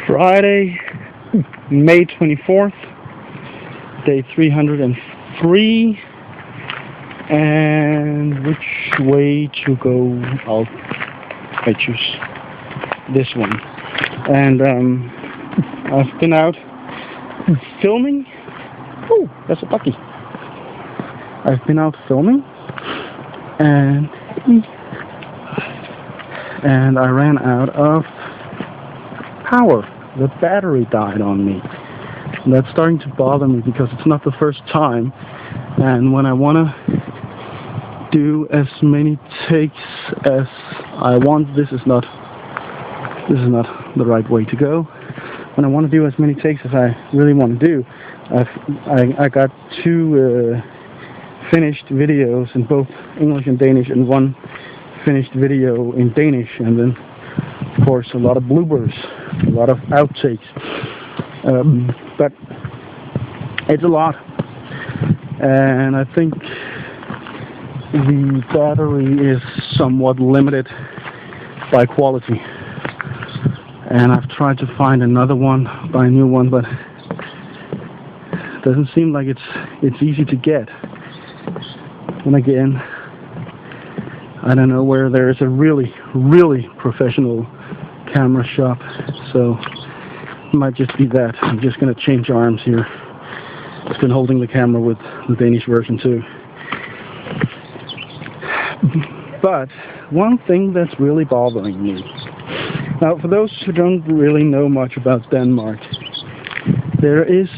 Friday, May 24th, day 303, and which way to go? I choose this one. And I've been out filming. Oh, that's a puppy. I've been out filming, and I ran out of power. The battery died on me. And that's starting to bother me because it's not the first time, and when I want to do as many takes as I want, this is not the right way to go. When I want to do as many takes as I really want to do, I got two finished videos in both English and Danish, and one finished video in Danish, and then of course a lot of bloopers, a lot of outtakes, but it's a lot, and I think the battery is somewhat limited by quality, and I've tried to find another one, buy a new one, but it doesn't seem like it's easy to get. And again, I don't know where there is a really professional camera shop, so it might just be that. I'm just going to change arms here. I've been holding the camera with the Danish version too. But one thing that's really bothering me, now for those who don't really know much about Denmark, there is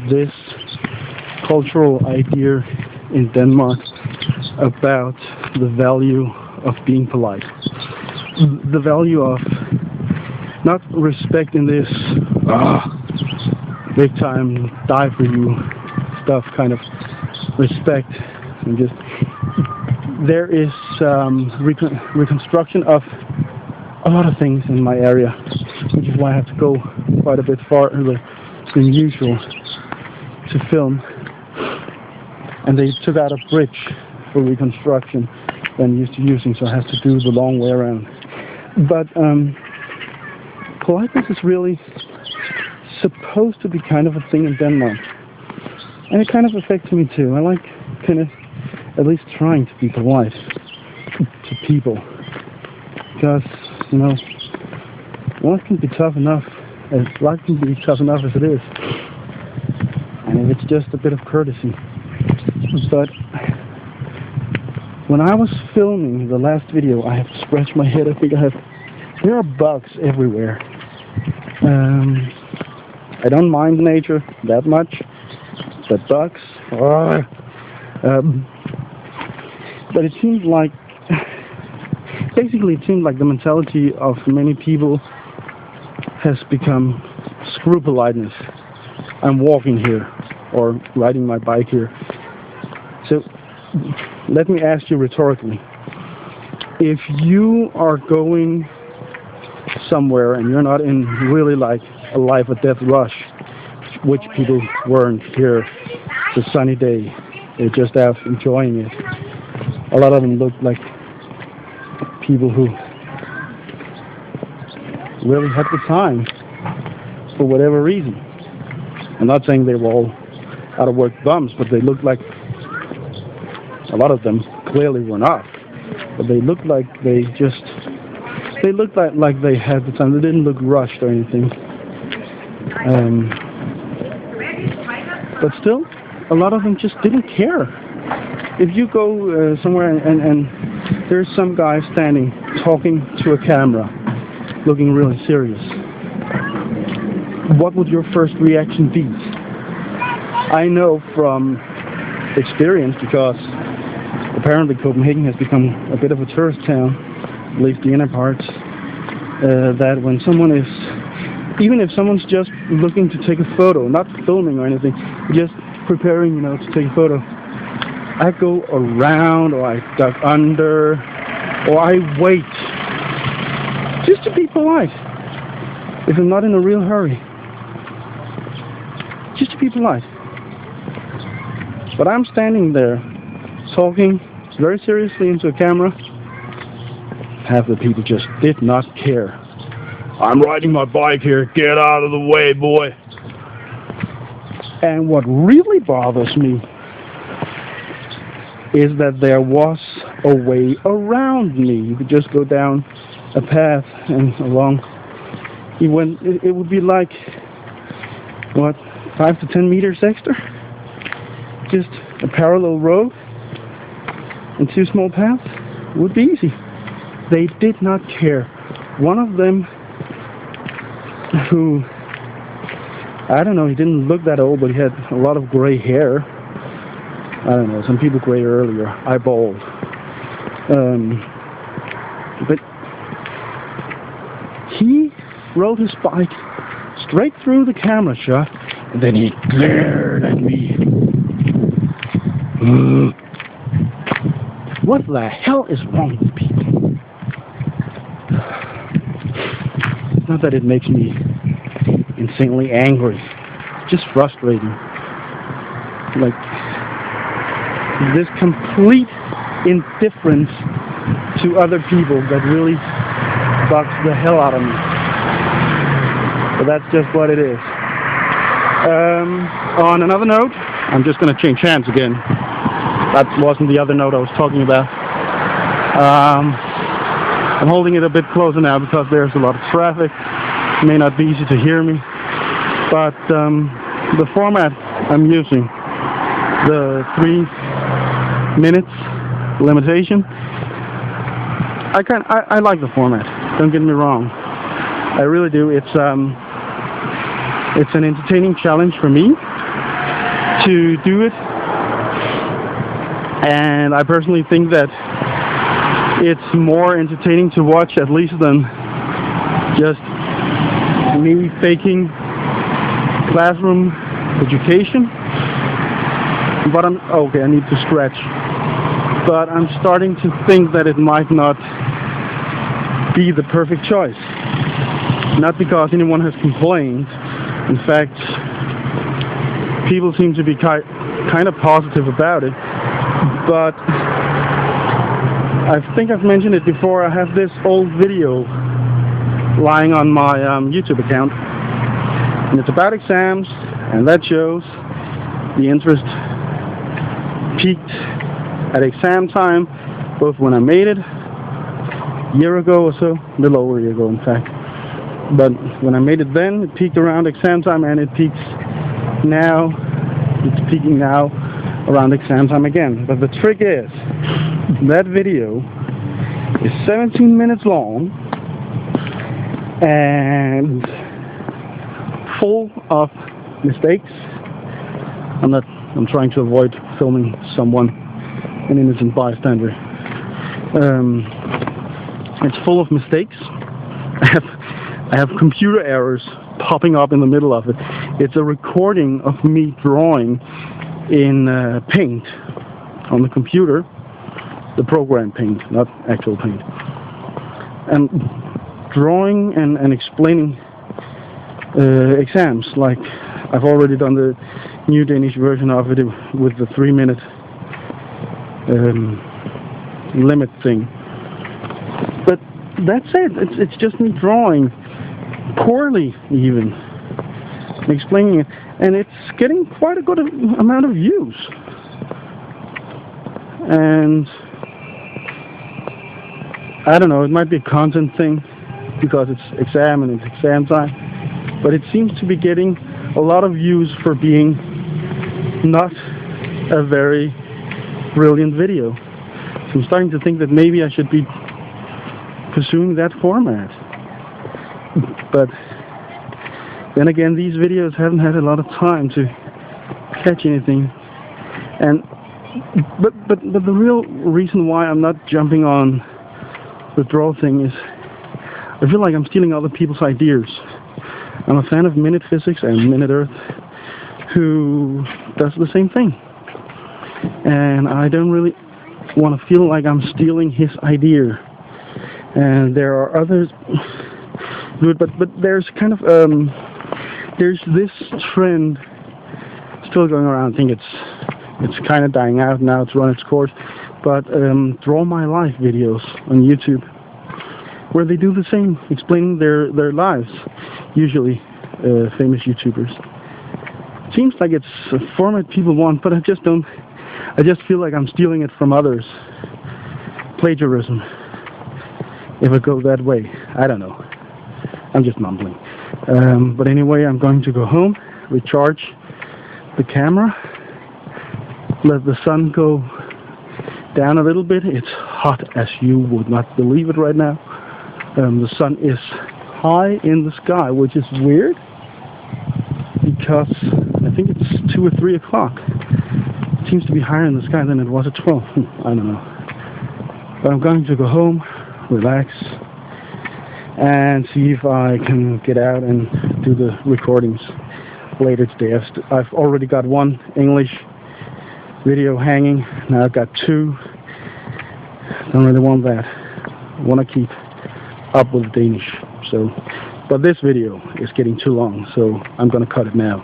this cultural idea in Denmark about the value of being polite. The value of not respecting this big time die for you stuff kind of respect, and just there is reconstruction of a lot of things in my area, which is why I have to go quite a bit farther than usual to film. And they took out a bridge for reconstruction that I'm used to using, so I have to do the long way around. But politeness is really supposed to be kind of a thing in Denmark, and it kind of affects me too. I like kind of at least trying to be polite to people, because you know, life can be tough enough as it is, and if it's just a bit of courtesy. But when I was filming the last video, I have to scratch my head. I think there are bugs everywhere. I don't mind nature that much, but bugs, but it seems like, basically it seems like the mentality of many people has become screw politeness. I'm walking here, or riding my bike here. So let me ask you rhetorically, if you are going somewhere and you're not in really like a life or death rush, which people weren't here, it's a sunny day, they're just out enjoying it. A lot of them look like people who really had the time for whatever reason. I'm not saying they were all out of work bums, but they looked like, a lot of them clearly were not, but they looked like they looked like they had the time. They didn't look rushed or anything. But still, a lot of them just didn't care. If you go somewhere and there's some guy standing talking to a camera, looking really serious, what would your first reaction be? I know from experience, because apparently Copenhagen has become a bit of a tourist town, at least the inner parts, that when someone is, even if someone's just looking to take a photo, not filming or anything, just preparing, to take a photo, I go around, or I duck under, or I wait, just to be polite, if I'm not in a real hurry, just to be polite. But I'm standing there, talking very seriously into a camera. Half the people just did not care. I'm riding my bike here, get out of the way, boy. And what really bothers me is that there was a way around me. You could just go down a path and along. It would be like, what, 5 to 10 meters extra? Just a parallel road and 2 small paths. It would be easy. They did not care. One of them, who, I don't know, he didn't look that old, but he had a lot of gray hair. I don't know, some people gray earlier. I bald. But he rode his bike straight through the camera shot, and then he glared at me. What the hell is wrong with people? It's not that it makes me insanely angry. It's just frustrating. Like, this complete indifference to other people that really bugs the hell out of me. But that's just what it is. On another note, I'm just going to change hands again. That wasn't the other note I was talking about. I'm holding it a bit closer now because there's a lot of traffic. It may not be easy to hear me. But the format I'm using, the 3 minutes limitation, I like the format. Don't get me wrong. I really do. It's an entertaining challenge for me to do it. And I personally think that it's more entertaining to watch at least than just me faking classroom education. But okay, I need to stretch. But I'm starting to think that it might not be the perfect choice. Not because anyone has complained. In fact, people seem to be kind of positive about it. But I think I've mentioned it before. I have this old video lying on my YouTube account, and it's about exams, and that shows the interest peaked at exam time, both when I made it a year ago or so, a little over a year ago in fact. But when I made it then, it peaked around exam time, and it peaks now. It's peaking now around exam time again. But the trick is, that video is 17 minutes long and full of mistakes. I'm trying to avoid filming someone, an innocent bystander. It's full of mistakes. I have computer errors popping up in the middle of it. It's a recording of me drawing in Paint on the computer, the program Paint, not actual Paint, and drawing and explaining exams. Like, I've already done the new Danish version of it with the 3 minute limit thing. But that's it. It's just me drawing poorly, even explaining it, and it's getting quite a good amount of views. And I don't know, it might be a content thing because it's exam and it's exam time, but it seems to be getting a lot of views for being not a very brilliant video. So I'm starting to think that maybe I should be pursuing that format. But then again, these videos haven't had a lot of time to catch anything. And but the real reason why I'm not jumping on the draw thing is I feel like I'm stealing other people's ideas. I'm a fan of Minute Physics and Minute Earth, who does the same thing. And I don't really want to feel like I'm stealing his idea. And there are others good, but there's kind of there's this trend still going around. I think it's kind of dying out now. It's run its course. But Draw My Life videos on YouTube. where they do the same, explaining their lives, usually famous YouTubers. Seems like it's a format people want, but I just feel like I'm stealing it from others. Plagiarism, if I go that way. I don't know. I'm just mumbling. But anyway, I'm going to go home, recharge the camera, let the sun go down a little bit. It's hot as you would not believe it right now. The sun is high in the sky, which is weird because I think it's 2 or 3 o'clock. It seems to be higher in the sky than it was at 12. I don't know. But I'm going to go home, relax, and see if I can get out and do the recordings later today. I've already got 1 English video hanging. Now I've got 2. Don't really want that. I want to keep up with Danish. But this video is getting too long, so I'm going to cut it now.